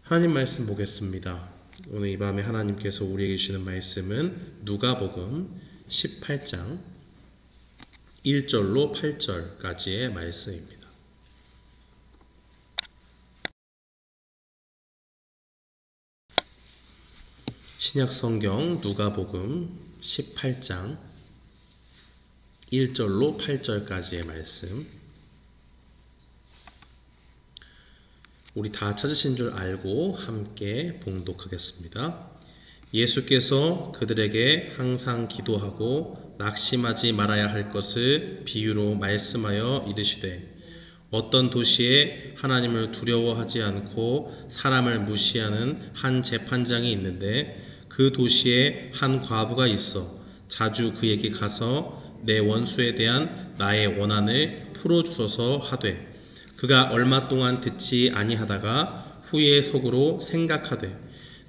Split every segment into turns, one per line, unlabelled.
하나님 말씀 보겠습니다. 오늘 이 밤에 하나님께서 우리에게 주시는 말씀은 누가복음 18장 1절로 8절까지의 말씀입니다. 신약성경 누가복음 18장 1절로 8절까지의 말씀, 우리 다 찾으신 줄 알고 함께 봉독하겠습니다. 예수께서 그들에게 항상 기도하고 낙심하지 말아야 할 것을 비유로 말씀하여 이르시되, 어떤 도시에 하나님을 두려워하지 않고 사람을 무시하는 한 재판장이 있는데, 그 도시에 한 과부가 있어 자주 그에게 가서 내 원수에 대한 나의 원한을 풀어주소서 하되, 그가 얼마 동안 듣지 아니하다가 후에 속으로 생각하되,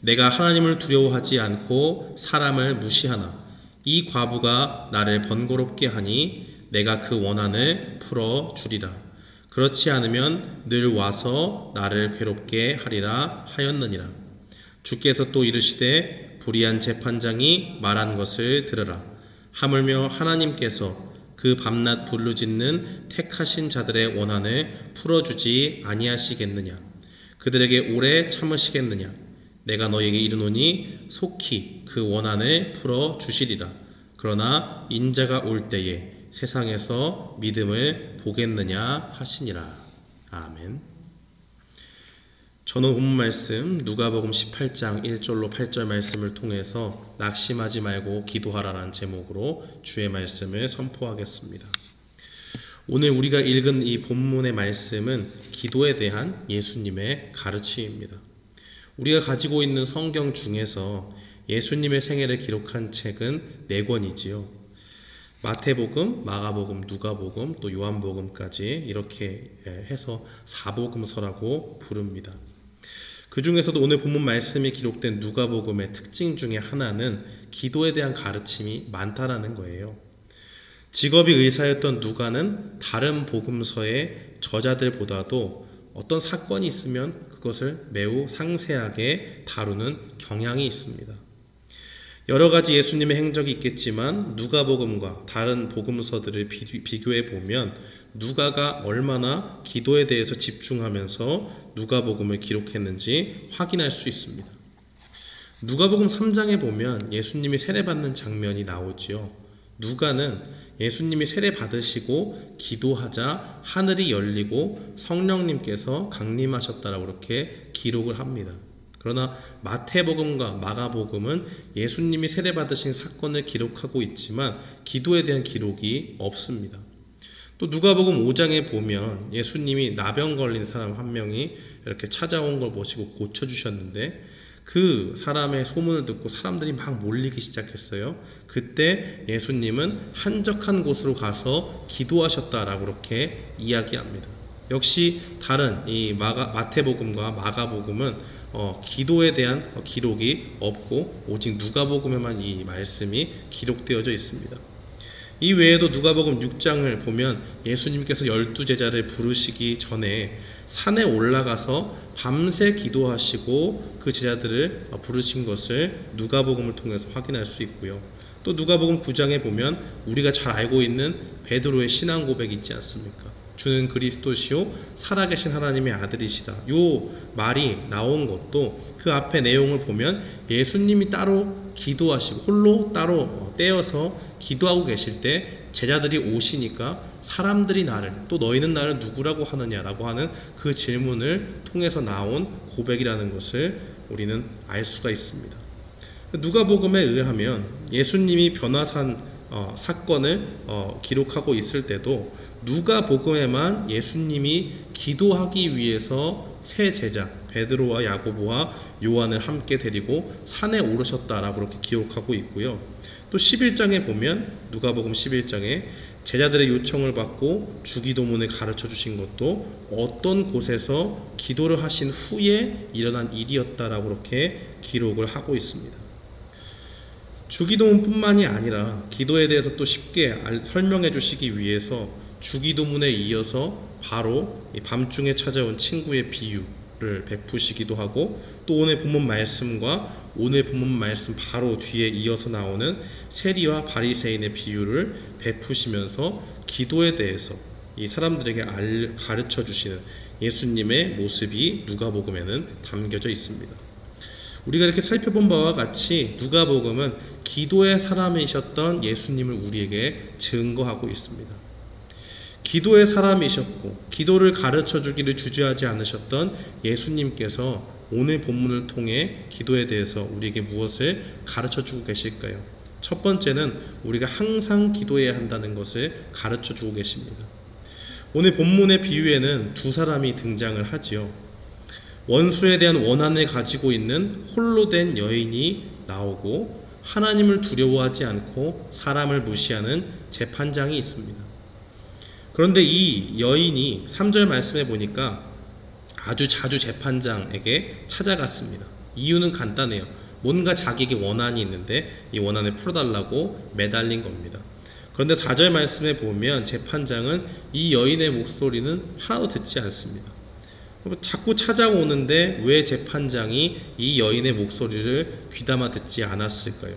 내가 하나님을 두려워하지 않고 사람을 무시하나 이 과부가 나를 번거롭게 하니 내가 그 원한을 풀어주리라. 그렇지 않으면 늘 와서 나를 괴롭게 하리라 하였느니라. 주께서 또 이르시되, 불의한 재판장이 말한 것을 들으라. 하물며 하나님께서 그 밤낮 불르짖는 택하신 자들의 원한을 풀어주지 아니하시겠느냐? 그들에게 오래 참으시겠느냐? 내가 너에게 이르노니 속히 그 원한을 풀어주시리라. 그러나 인자가 올 때에 세상에서 믿음을 보겠느냐 하시니라. 아멘. 저는 본문 말씀 누가복음 18장 1절로 8절 말씀을 통해서 낙심하지 말고 기도하라는 제목으로 주의 말씀을 선포하겠습니다. 오늘 우리가 읽은 이 본문의 말씀은 기도에 대한 예수님의 가르침입니다. 우리가 가지고 있는 성경 중에서 예수님의 생애를 기록한 책은 4권이지요. 마태복음, 마가복음, 누가복음, 또 요한복음까지 이렇게 해서 사복음서라고 부릅니다. 그 중에서도 오늘 본문 말씀이 기록된 누가복음의 특징 중에 하나는 기도에 대한 가르침이 많다라는 거예요. 직업이 의사였던 누가는 다른 복음서의 저자들보다도 어떤 사건이 있으면 그것을 매우 상세하게 다루는 경향이 있습니다. 여러 가지 예수님의 행적이 있겠지만 누가복음과 다른 복음서들을 비교해 보면 누가가 얼마나 기도에 대해서 집중하면서 누가복음을 기록했는지 확인할 수 있습니다. 누가복음 3장에 보면 예수님이 세례받는 장면이 나오지요. 누가는 예수님이 세례받으시고 기도하자 하늘이 열리고 성령님께서 강림하셨다라고 그렇게 기록을 합니다. 그러나 마태복음과 마가복음은 예수님이 세례받으신 사건을 기록하고 있지만 기도에 대한 기록이 없습니다. 또 누가복음 5장에 보면 예수님이 나병 걸린 사람 한 명이 이렇게 찾아온 걸 보시고 고쳐주셨는데, 그 사람의 소문을 듣고 사람들이 막 몰리기 시작했어요. 그때 예수님은 한적한 곳으로 가서 기도하셨다라고 그렇게 이야기합니다. 역시 다른 이 마태복음과 마가복음은 기도에 대한 기록이 없고 오직 누가복음에만 이 말씀이 기록되어져 있습니다. 이 외에도 누가복음 6장을 보면 예수님께서 12제자를 부르시기 전에 산에 올라가서 밤새 기도하시고 그 제자들을 부르신 것을 누가복음을 통해서 확인할 수 있고요. 또 누가복음 9장에 보면 우리가 잘 알고 있는 베드로의 신앙 고백이 있지 않습니까? 주는 그리스도시요 살아계신 하나님의 아들이시다. 요 말이 나온 것도 그 앞에 내용을 보면 예수님이 따로 기도하시고 홀로 따로 떼어서 기도하고 계실 때 제자들이 오시니까 사람들이 나를, 또 너희는 나를 누구라고 하느냐라고 하는 그 질문을 통해서 나온 고백이라는 것을 우리는 알 수가 있습니다. 누가복음에 의하면 예수님이 변화산 사건을 기록하고 있을 때도 누가복음에만 예수님이 기도하기 위해서 세 제자 베드로와 야고보와 요한을 함께 데리고 산에 오르셨다라고 그렇게 기록하고 있고요. 또 11장에 보면 누가복음 11장에 제자들의 요청을 받고 주기도문을 가르쳐 주신 것도 어떤 곳에서 기도를 하신 후에 일어난 일이었다라고 그렇게 기록을 하고 있습니다. 주기도문뿐만이 아니라 기도에 대해서 또 쉽게 설명해 주시기 위해서 주기도문에 이어서 바로 밤중에 찾아온 친구의 비유, 기도를 베푸시기도 하고, 또 오늘 본문 말씀과 오늘 본문 말씀 바로 뒤에 이어서 나오는 세리와 바리새인의 비유를 베푸시면서 기도에 대해서 이 사람들에게 가르쳐 주시는 예수님의 모습이 누가복음에는 담겨져 있습니다. 우리가 이렇게 살펴본 바와 같이 누가복음은 기도의 사람이셨던 예수님을 우리에게 증거하고 있습니다. 기도의 사람이셨고 기도를 가르쳐 주기를 주저하지 않으셨던 예수님께서 오늘 본문을 통해 기도에 대해서 우리에게 무엇을 가르쳐 주고 계실까요? 첫 번째는 우리가 항상 기도해야 한다는 것을 가르쳐 주고 계십니다. 오늘 본문의 비유에는 두 사람이 등장을 하지요. 원수에 대한 원한을 가지고 있는 홀로 된 여인이 나오고, 하나님을 두려워하지 않고 사람을 무시하는 재판장이 있습니다. 그런데 이 여인이 3절 말씀에 보니까 아주 자주 재판장에게 찾아갔습니다. 이유는 간단해요. 뭔가 자기에게 원한이 있는데 이 원한을 풀어달라고 매달린 겁니다. 그런데 4절 말씀에 보면 재판장은 이 여인의 목소리는 하나도 듣지 않습니다. 자꾸 찾아오는데 왜 재판장이 이 여인의 목소리를 귀담아 듣지 않았을까요?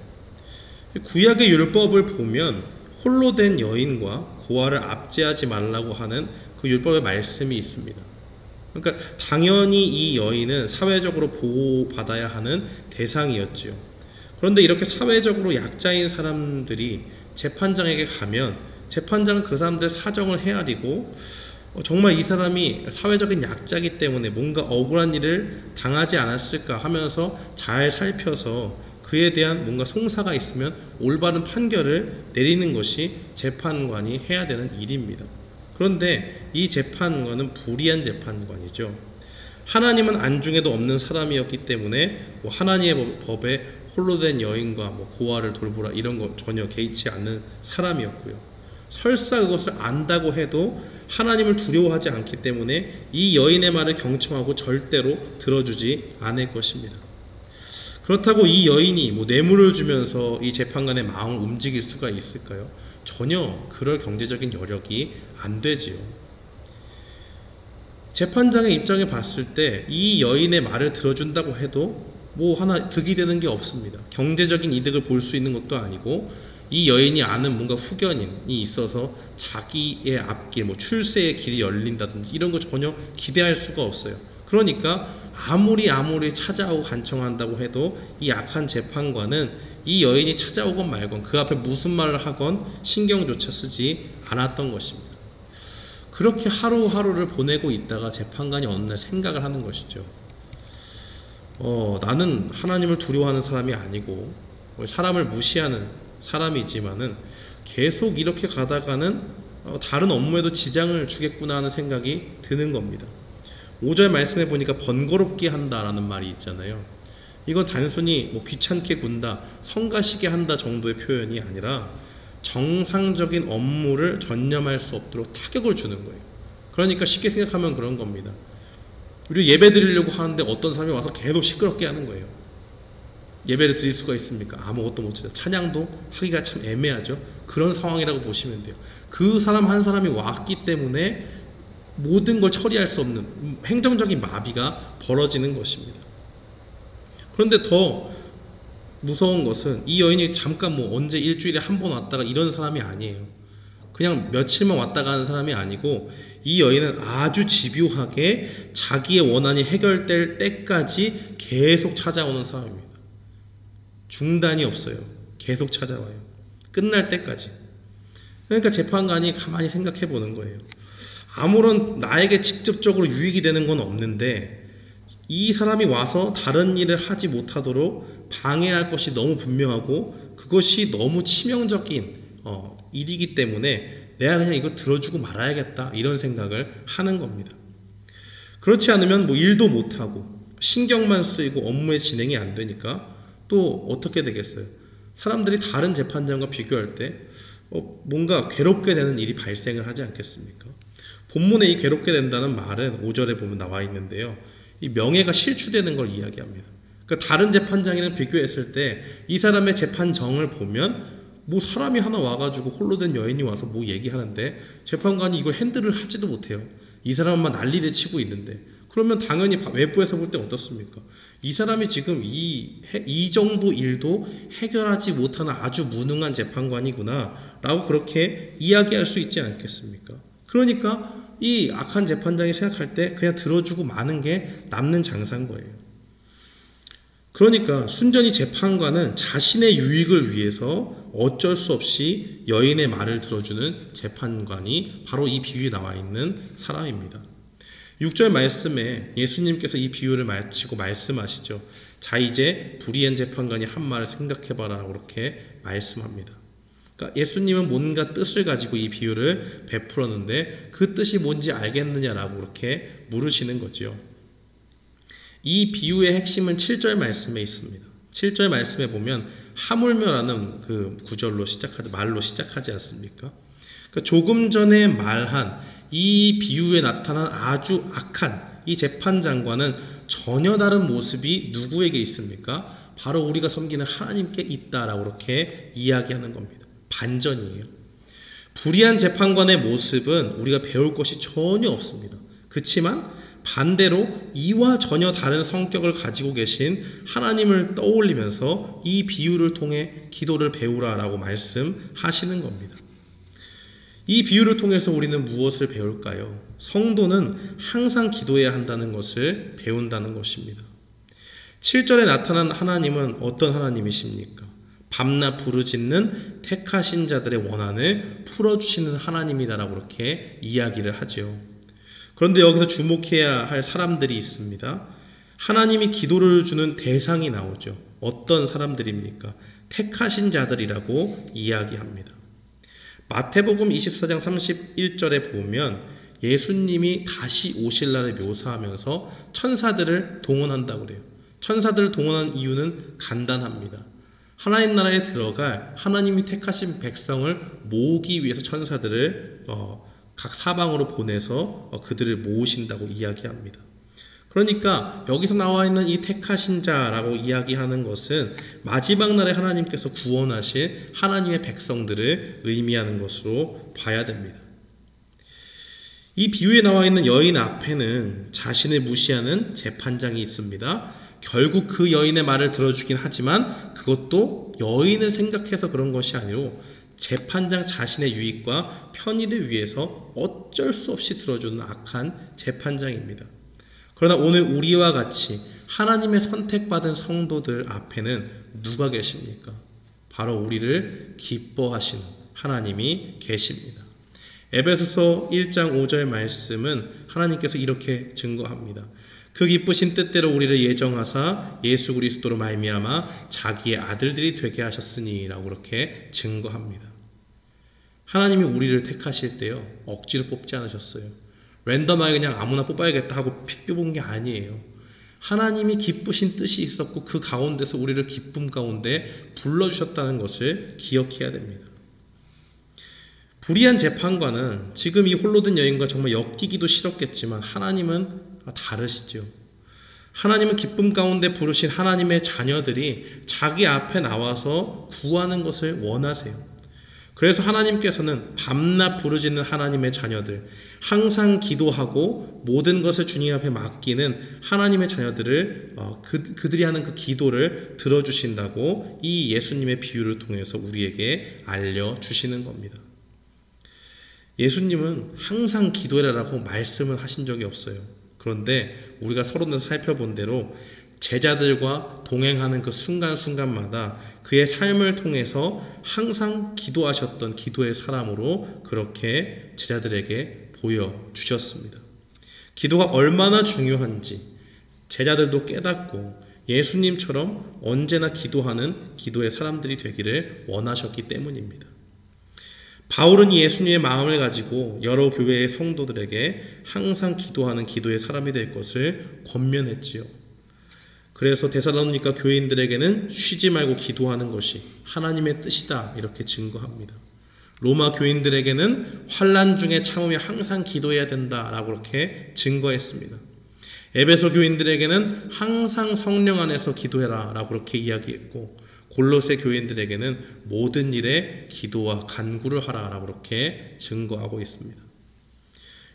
구약의 율법을 보면 홀로 된 여인과 고아를 압제하지 말라고 하는 그 율법의 말씀이 있습니다. 그러니까 당연히 이 여인은 사회적으로 보호받아야 하는 대상이었지요. 그런데 이렇게 사회적으로 약자인 사람들이 재판장에게 가면 재판장은 그 사람들의 사정을 헤아리고 정말 이 사람이 사회적인 약자이기 때문에 뭔가 억울한 일을 당하지 않았을까 하면서 잘 살펴서 그에 대한 뭔가 송사가 있으면 올바른 판결을 내리는 것이 재판관이 해야 되는 일입니다. 그런데 이 재판관은 불의한 재판관이죠. 하나님은 안중에도 없는 사람이었기 때문에 하나님의 법에 홀로 된 여인과 고아를 돌보라 이런 거 전혀 개의치 않는 사람이었고요. 설사 그것을 안다고 해도 하나님을 두려워하지 않기 때문에 이 여인의 말을 경청하고 절대로 들어주지 않을 것입니다. 그렇다고 이 여인이 뇌물을 주면서 이 재판관의 마음을 움직일 수가 있을까요? 전혀 그럴 경제적인 여력이 안 되지요. 재판장의 입장에 봤을 때 이 여인의 말을 들어준다고 해도 하나 득이 되는 게 없습니다. 경제적인 이득을 볼 수 있는 것도 아니고, 이 여인이 아는 뭔가 후견인이 있어서 자기의 앞길, 출세의 길이 열린다든지 이런 거 전혀 기대할 수가 없어요. 그러니까 아무리 찾아오고 간청한다고 해도 이 악한 재판관은 이 여인이 찾아오건 말건 그 앞에 무슨 말을 하건 신경조차 쓰지 않았던 것입니다. 그렇게 하루하루를 보내고 있다가 재판관이 어느 날 생각을 하는 것이죠. 나는 하나님을 두려워하는 사람이 아니고 사람을 무시하는 사람이지만은 계속 이렇게 가다가는 다른 업무에도 지장을 주겠구나 하는 생각이 드는 겁니다. 5절 말씀해 보니까 번거롭게 한다라는 말이 있잖아요. 이건 단순히 귀찮게 군다, 성가시게 한다 정도의 표현이 아니라 정상적인 업무를 전념할 수 없도록 타격을 주는 거예요. 그러니까 쉽게 생각하면 그런 겁니다. 우리 예배 드리려고 하는데 어떤 사람이 와서 계속 시끄럽게 하는 거예요. 예배를 드릴 수가 있습니까? 아무것도 못 드려. 찬양도 하기가 참 애매하죠. 그런 상황이라고 보시면 돼요. 그 사람 한 사람이 왔기 때문에 모든 걸 처리할 수 없는 행정적인 마비가 벌어지는 것입니다. 그런데 더 무서운 것은 이 여인이 잠깐 언제 일주일에 한 번 왔다가 이런 사람이 아니에요. 그냥 며칠만 왔다 가는 사람이 아니고, 이 여인은 아주 집요하게 자기의 원한이 해결될 때까지 계속 찾아오는 사람입니다. 중단이 없어요. 계속 찾아와요. 끝날 때까지. 그러니까 재판관이 가만히 생각해 보는 거예요. 아무런 나에게 직접적으로 유익이 되는 건 없는데 이 사람이 와서 다른 일을 하지 못하도록 방해할 것이 너무 분명하고 그것이 너무 치명적인 일이기 때문에 내가 그냥 이거 들어주고 말아야겠다 이런 생각을 하는 겁니다. 그렇지 않으면 일도 못하고 신경만 쓰이고 업무의 진행이 안 되니까 또 어떻게 되겠어요? 사람들이 다른 재판장과 비교할 때 뭔가 괴롭게 되는 일이 발생을 하지 않겠습니까? 본문에 이 괴롭게 된다는 말은 5절에 보면 나와 있는데요. 이 명예가 실추되는 걸 이야기합니다. 그러니까 다른 재판장이랑 비교했을 때 이 사람의 재판정을 보면 사람이 하나 와가지고 홀로 된 여인이 와서 얘기하는데 재판관이 이걸 핸들을 하지도 못해요. 이 사람만 난리를 치고 있는데 그러면 당연히 외부에서 볼 때 어떻습니까? 이 사람이 지금 이 정도 일도 해결하지 못하는 아주 무능한 재판관이구나 라고 그렇게 이야기할 수 있지 않겠습니까? 그러니까 이 악한 재판장이 생각할 때 그냥 들어주고 마는 게 남는 장사인 거예요. 그러니까 순전히 재판관은 자신의 유익을 위해서 어쩔 수 없이 여인의 말을 들어주는 재판관이 바로 이 비유에 나와 있는 사람입니다. 6절 말씀에 예수님께서 이 비유를 마치고 말씀하시죠. 자, 이제 불의한 재판관이 한 말을 생각해봐라 라고 그렇게 말씀합니다. 그러니까 예수님은 뭔가 뜻을 가지고 이 비유를 베풀었는데 그 뜻이 뭔지 알겠느냐라고 그렇게 물으시는 거죠. 이 비유의 핵심은 7절 말씀에 있습니다. 7절 말씀에 보면 하물며라는 그 말로 시작하지 않습니까? 그러니까 조금 전에 말한 이 비유에 나타난 아주 악한 이 재판장과는 전혀 다른 모습이 누구에게 있습니까? 바로 우리가 섬기는 하나님께 있다라고 그렇게 이야기하는 겁니다. 반전이에요. 불의한 재판관의 모습은 우리가 배울 것이 전혀 없습니다. 그렇지만 반대로 이와 전혀 다른 성격을 가지고 계신 하나님을 떠올리면서 이 비유를 통해 기도를 배우라라고 말씀하시는 겁니다. 이 비유를 통해서 우리는 무엇을 배울까요? 성도는 항상 기도해야 한다는 것을 배운다는 것입니다. 7절에 나타난 하나님은 어떤 하나님이십니까? 밤낮 부르짖는 택하신 자들의 원한을 풀어주시는 하나님이다라고 그렇게 이야기를 하죠. 그런데 여기서 주목해야 할 사람들이 있습니다. 하나님이 기도를 주는 대상이 나오죠. 어떤 사람들입니까? 택하신 자들이라고 이야기합니다. 마태복음 24장 31절에 보면 예수님이 다시 오실 날을 묘사하면서 천사들을 동원한다고 그래요. 천사들을 동원한 이유는 간단합니다. 하나님 나라에 들어갈 하나님이 택하신 백성을 모으기 위해서 천사들을 각 사방으로 보내서 그들을 모으신다고 이야기합니다. 그러니까 여기서 나와 있는 이 택하신 자라고 이야기하는 것은 마지막 날에 하나님께서 구원하실 하나님의 백성들을 의미하는 것으로 봐야 됩니다. 이 비유에 나와 있는 여인 앞에는 자신을 무시하는 재판장이 있습니다. 결국 그 여인의 말을 들어주긴 하지만 그것도 여인을 생각해서 그런 것이 아니고 재판장 자신의 유익과 편의를 위해서 어쩔 수 없이 들어주는 악한 재판장입니다. 그러나 오늘 우리와 같이 하나님의 선택받은 성도들 앞에는 누가 계십니까? 바로 우리를 기뻐하시는 하나님이 계십니다. 에베소서 1장 5절 말씀은 하나님께서 이렇게 증거합니다. 그 기쁘신 뜻대로 우리를 예정하사 예수 그리스도로 말미암아 자기의 아들들이 되게 하셨으니 라고 그렇게 증거합니다. 하나님이 우리를 택하실 때요, 억지로 뽑지 않으셨어요. 랜덤하게 그냥 아무나 뽑아야겠다 하고 픽 뽑은 게 아니에요. 하나님이 기쁘신 뜻이 있었고 그 가운데서 우리를 기쁨 가운데 불러주셨다는 것을 기억해야 됩니다. 불의한 재판관은 지금 이 홀로 든 여인과 정말 엮이기도 싫었겠지만 하나님은 다르시죠. 하나님은 기쁨 가운데 부르신 하나님의 자녀들이 자기 앞에 나와서 구하는 것을 원하세요. 그래서 하나님께서는 밤낮 부르짖는 하나님의 자녀들, 항상 기도하고 모든 것을 주님 앞에 맡기는 하나님의 자녀들을 그들이 하는 그 기도를 들어주신다고 이 예수님의 비유를 통해서 우리에게 알려주시는 겁니다. 예수님은 항상 기도해라라고 말씀을 하신 적이 없어요. 그런데 우리가 서론에서 살펴본 대로 제자들과 동행하는 그 순간순간마다 그의 삶을 통해서 항상 기도하셨던 기도의 사람으로 그렇게 제자들에게 보여주셨습니다. 기도가 얼마나 중요한지 제자들도 깨닫고 예수님처럼 언제나 기도하는 기도의 사람들이 되기를 원하셨기 때문입니다. 바울은 예수님의 마음을 가지고 여러 교회의 성도들에게 항상 기도하는 기도의 사람이 될 것을 권면했지요. 그래서 데살로니가 교인들에게는 쉬지 말고 기도하는 것이 하나님의 뜻이다 이렇게 증거합니다. 로마 교인들에게는 환난 중에 참으며 항상 기도해야 된다라고 그렇게 증거했습니다. 에베소 교인들에게는 항상 성령 안에서 기도해라 라고 그렇게 이야기했고 골로새 교인들에게는 모든 일에 기도와 간구를 하라 라고 그렇게 증거하고 있습니다.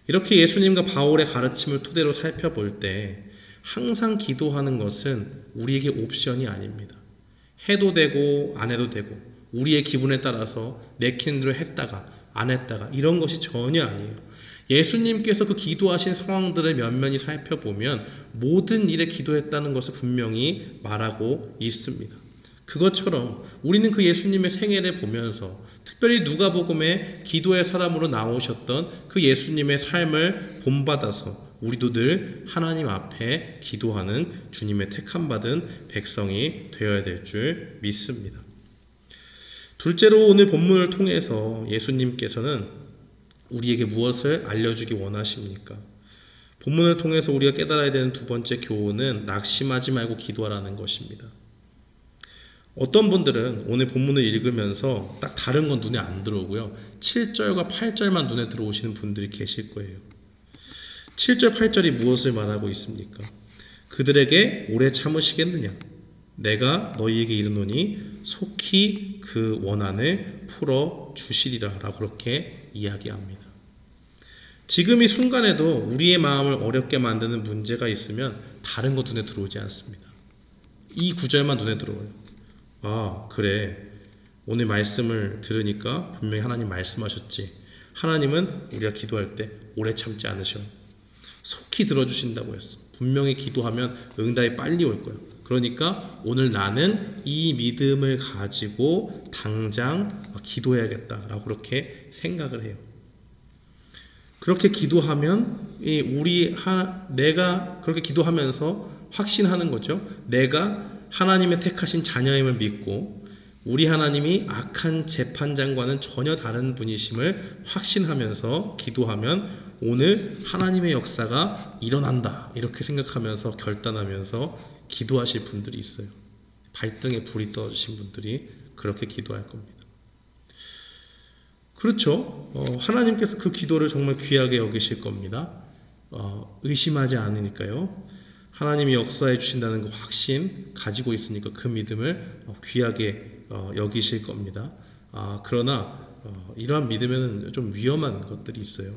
이렇게 예수님과 바울의 가르침을 토대로 살펴볼 때 항상 기도하는 것은 우리에게 옵션이 아닙니다. 해도 되고 안 해도 되고 우리의 기분에 따라서 내키는 대로 했다가 안 했다가 이런 것이 전혀 아니에요. 예수님께서 그 기도하신 상황들을 면면히 살펴보면 모든 일에 기도했다는 것을 분명히 말하고 있습니다. 그것처럼 우리는 그 예수님의 생애를 보면서 특별히 누가복음에 기도의 사람으로 나오셨던 그 예수님의 삶을 본받아서 우리도 늘 하나님 앞에 기도하는 주님의 택함받은 백성이 되어야 될 줄 믿습니다. 둘째로 오늘 본문을 통해서 예수님께서는 우리에게 무엇을 알려주기 원하십니까? 본문을 통해서 우리가 깨달아야 되는 두 번째 교훈은 낙심하지 말고 기도하라는 것입니다. 어떤 분들은 오늘 본문을 읽으면서 딱 다른 건 눈에 안 들어오고요. 7절과 8절만 눈에 들어오시는 분들이 계실 거예요. 7절, 8절이 무엇을 말하고 있습니까? 그들에게 오래 참으시겠느냐? 내가 너희에게 이르노니 속히 그 원한을 풀어주시리라 라고 그렇게 이야기합니다. 지금 이 순간에도 우리의 마음을 어렵게 만드는 문제가 있으면 다른 거 눈에 들어오지 않습니다. 이 구절만 눈에 들어와요. 아, 그래. 오늘 말씀을 들으니까 분명히 하나님 말씀하셨지. 하나님은 우리가 기도할 때 오래 참지 않으셔. 속히 들어주신다고 했어. 분명히 기도하면 응답이 빨리 올 거야. 그러니까 오늘 나는 이 믿음을 가지고 당장 기도해야겠다라고 그렇게 생각을 해요. 그렇게 기도하면 내가 그렇게 기도하면서 확신하는 거죠. 내가 하나님의 택하신 자녀임을 믿고 우리 하나님이 악한 재판장과는 전혀 다른 분이심을 확신하면서 기도하면 오늘 하나님의 역사가 일어난다 이렇게 생각하면서 결단하면서 기도하실 분들이 있어요. 발등에 불이 떨어지신 분들이 그렇게 기도할 겁니다. 그렇죠. 하나님께서 그 기도를 정말 귀하게 여기실 겁니다. 의심하지 않으니까요. 하나님이 역사해 주신다는 그 확신 가지고 있으니까 그 믿음을 귀하게 여기실 겁니다. 그러나 이러한 믿음에는 좀 위험한 것들이 있어요.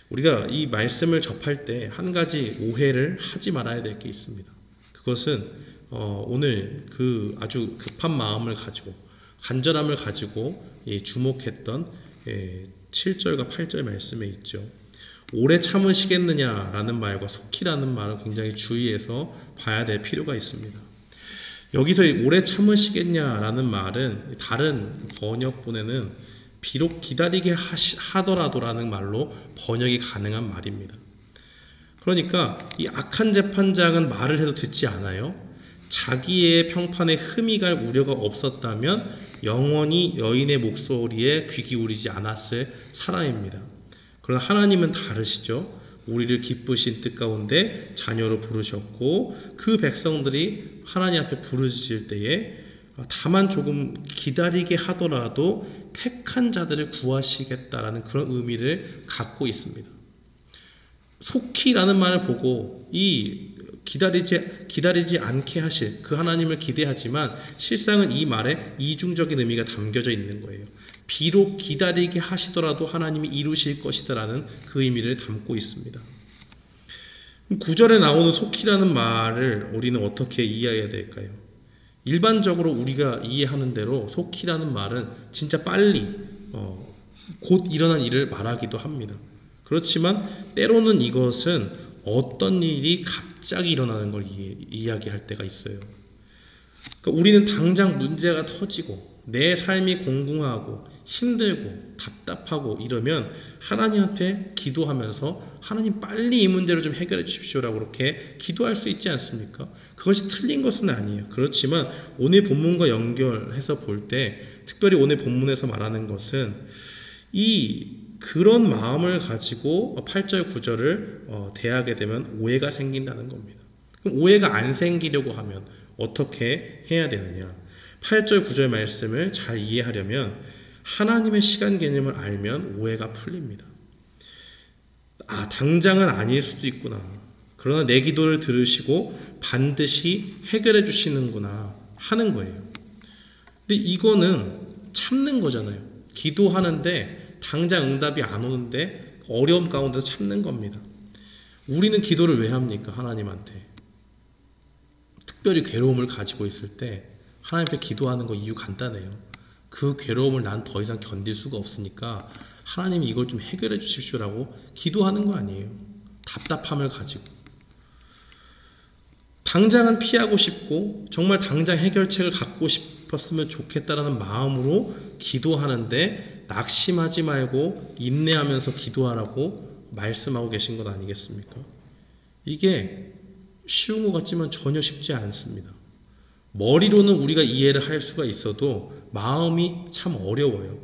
우리가 이 말씀을 접할 때 한 가지 오해를 하지 말아야 될 게 있습니다. 그것은 오늘 그 아주 급한 마음을 가지고 간절함을 가지고 주목했던 7절과 8절 말씀에 있죠. 오래 참으시겠느냐라는 말과 속히라는 말은 굉장히 주의해서 봐야 될 필요가 있습니다. 여기서 오래 참으시겠냐라는 말은 다른 번역본에는 비록 기다리게 하더라도라는 말로 번역이 가능한 말입니다. 그러니까 이 악한 재판장은 말을 해도 듣지 않아요. 자기의 평판에 흠이 갈 우려가 없었다면 영원히 여인의 목소리에 귀 기울이지 않았을 사람입니다. 그러나 하나님은 다르시죠. 우리를 기쁘신 뜻 가운데 자녀로 부르셨고 그 백성들이 하나님 앞에 부르실 때에 다만 조금 기다리게 하더라도 택한 자들을 구하시겠다라는 그런 의미를 갖고 있습니다. 속히라는 말을 보고 이 기다리지 않게 하실 그 하나님을 기대하지만 실상은 이 말에 이중적인 의미가 담겨져 있는 거예요. 비록 기다리게 하시더라도 하나님이 이루실 것이다라는 그 의미를 담고 있습니다. 9절에 나오는 속히라는 말을 우리는 어떻게 이해해야 될까요? 일반적으로 우리가 이해하는 대로 속히라는 말은 진짜 빨리 곧 일어난 일을 말하기도 합니다. 그렇지만 때로는 이것은 어떤 일이 갑자기 일어나는 걸 이야기할 때가 있어요. 그러니까 우리는 당장 문제가 터지고 내 삶이 공공하고 힘들고 답답하고 이러면 하나님한테 기도하면서 하나님 빨리 이 문제를 좀 해결해 주십시오라고 그렇게 기도할 수 있지 않습니까? 그것이 틀린 것은 아니에요. 그렇지만 오늘 본문과 연결해서 볼 때 특별히 오늘 본문에서 말하는 것은 그런 마음을 가지고 8절 9절을 대하게 되면 오해가 생긴다는 겁니다. 그럼 오해가 안 생기려고 하면 어떻게 해야 되느냐? 8절 9절 말씀을 잘 이해하려면 하나님의 시간 개념을 알면 오해가 풀립니다. 당장은 아닐 수도 있구나. 그러나 내 기도를 들으시고 반드시 해결해 주시는구나 하는 거예요. 근데 이거는 참는 거잖아요. 기도하는데 당장 응답이 안 오는데 어려움 가운데서 참는 겁니다. 우리는 기도를 왜 합니까? 하나님한테. 특별히 괴로움을 가지고 있을 때 하나님 앞에 기도하는 거 이유 간단해요. 그 괴로움을 난 더 이상 견딜 수가 없으니까 하나님이 이걸 좀 해결해 주십시오라고 기도하는 거 아니에요. 답답함을 가지고. 당장은 피하고 싶고 정말 당장 해결책을 갖고 싶었으면 좋겠다라는 마음으로 기도하는데 낙심하지 말고 인내하면서 기도하라고 말씀하고 계신 것 아니겠습니까? 이게 쉬운 것 같지만 전혀 쉽지 않습니다. 머리로는 우리가 이해를 할 수가 있어도 마음이 참 어려워요.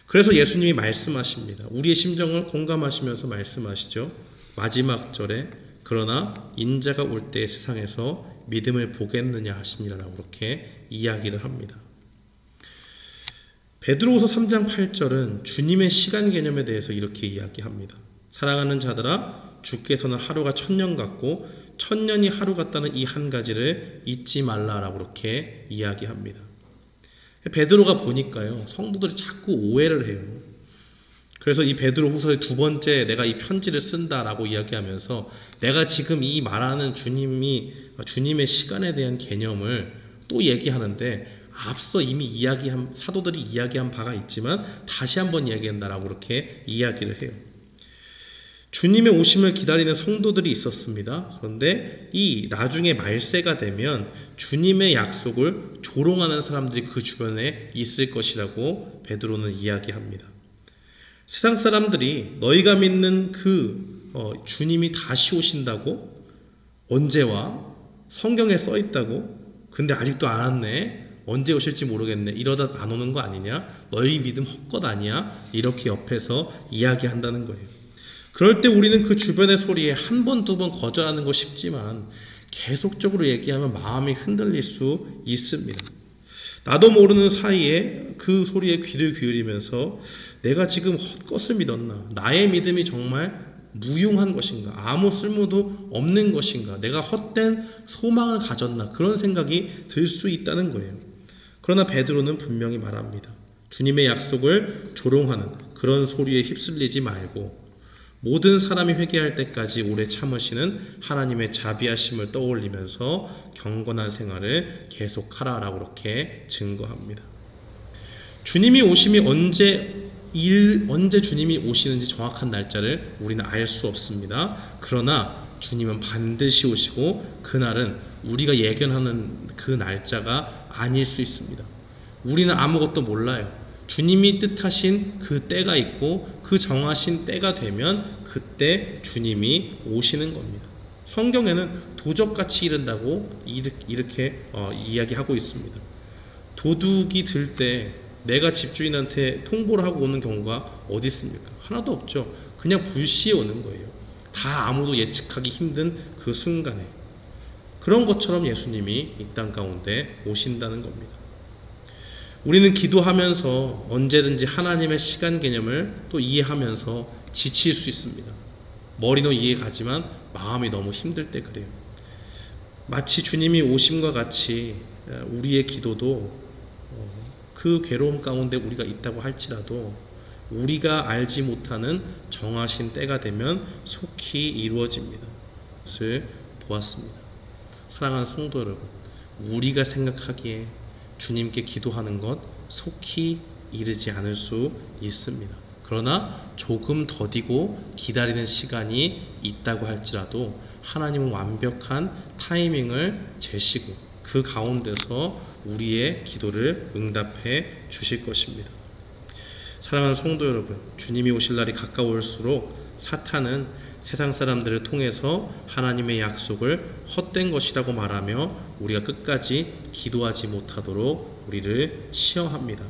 그래서 예수님이 말씀하십니다. 우리의 심정을 공감하시면서 말씀하시죠. 마지막 절에 그러나 인자가 올 때 세상에서 믿음을 보겠느냐 하시니라라고 그렇게 이야기를 합니다. 베드로후서 3장 8절은 주님의 시간 개념에 대해서 이렇게 이야기합니다. 사랑하는 자들아 주께서는 하루가 1000년 같고 1000년이 하루 같다는 이 한 가지를 잊지 말라라고 그렇게 이야기합니다. 베드로가 보니까요 성도들이 자꾸 오해를 해요. 그래서 이 베드로후서의 두 번째 내가 이 편지를 쓴다라고 이야기하면서 내가 지금 이 말하는 주님의 시간에 대한 개념을 또 얘기하는데 앞서 이미 사도들이 이야기한 바가 있지만 다시 한번 이야기한다라고 그렇게 이야기를 해요. 주님의 오심을 기다리는 성도들이 있었습니다. 그런데 이 나중에 말세가 되면 주님의 약속을 조롱하는 사람들이 그 주변에 있을 것이라고 베드로는 이야기합니다. 세상 사람들이 너희가 믿는 주님이 다시 오신다고? 언제와? 성경에 써 있다고? 근데 아직도 안 왔네? 언제 오실지 모르겠네? 이러다 안 오는 거 아니냐? 너희 믿음 헛것 아니야? 이렇게 옆에서 이야기한다는 거예요. 그럴 때 우리는 그 주변의 소리에 한 번, 두 번 거절하는 거 쉽지만 계속적으로 얘기하면 마음이 흔들릴 수 있습니다. 나도 모르는 사이에 그 소리에 귀를 기울이면서 내가 지금 헛것을 믿었나? 나의 믿음이 정말 무용한 것인가? 아무 쓸모도 없는 것인가? 내가 헛된 소망을 가졌나? 그런 생각이 들 수 있다는 거예요. 그러나 베드로는 분명히 말합니다. 주님의 약속을 조롱하는 그런 소리에 휩쓸리지 말고 모든 사람이 회개할 때까지 오래 참으시는 하나님의 자비하심을 떠올리면서 경건한 생활을 계속하라라고 그렇게 증거합니다. 주님이 오심이 언제 주님이 오시는지 정확한 날짜를 우리는 알 수 없습니다. 그러나 주님은 반드시 오시고 그날은 우리가 예견하는 그 날짜가 아닐 수 있습니다. 우리는 아무것도 몰라요. 주님이 뜻하신 그 때가 있고 그 정하신 때가 되면 그때 주님이 오시는 겁니다. 성경에는 도적같이 이른다고 이렇게 이야기하고 있습니다. 도둑이 들 때 내가 집주인한테 통보를 하고 오는 경우가 어디 있습니까? 하나도 없죠. 그냥 불시에 오는 거예요. 다 아무도 예측하기 힘든 그 순간에. 그런 것처럼 예수님이 이 땅 가운데 오신다는 겁니다. 우리는 기도하면서 언제든지 하나님의 시간 개념을 또 이해하면서 지칠 수 있습니다. 머리는 이해가지만 마음이 너무 힘들 때 그래요. 마치 주님이 오심과 같이 우리의 기도도 그 괴로움 가운데 우리가 있다고 할지라도 우리가 알지 못하는 정하신 때가 되면 속히 이루어집니다. 그것을 보았습니다. 사랑하는 성도 여러분, 우리가 생각하기에 주님께 기도하는 것 속히 이르지 않을 수 있습니다. 그러나 조금 더디고 기다리는 시간이 있다고 할지라도 하나님은 완벽한 타이밍을 재시고 그 가운데서 우리의 기도를 응답해 주실 것입니다. 사랑하는 성도 여러분, 주님이 오실 날이 가까울수록 사탄은 세상 사람들을 통해서 하나님의 약속을 헛된 것이라고 말하며 우리가 끝까지 기도하지 못하도록 우리를 시험합니다.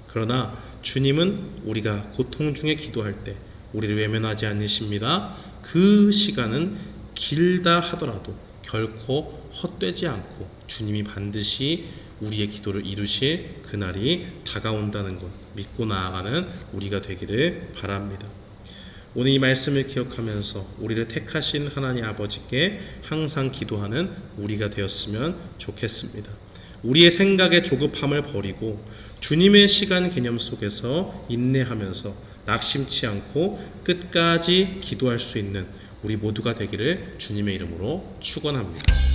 그러나 주님은 우리가 고통 중에 기도할 때 우리를 외면하지 않으십니다. 그 시간은 길다 하더라도 결코 헛되지 않고 주님이 반드시 우리의 기도를 이루실 그날이 다가온다는 것 믿고 나아가는 우리가 되기를 바랍니다. 오늘 이 말씀을 기억하면서 우리를 택하신 하나님 아버지께 항상 기도하는 우리가 되었으면 좋겠습니다. 우리의 생각의 조급함을 버리고 주님의 시간 개념 속에서 인내하면서 낙심치 않고 끝까지 기도할 수 있는 우리 모두가 되기를 주님의 이름으로 축원합니다.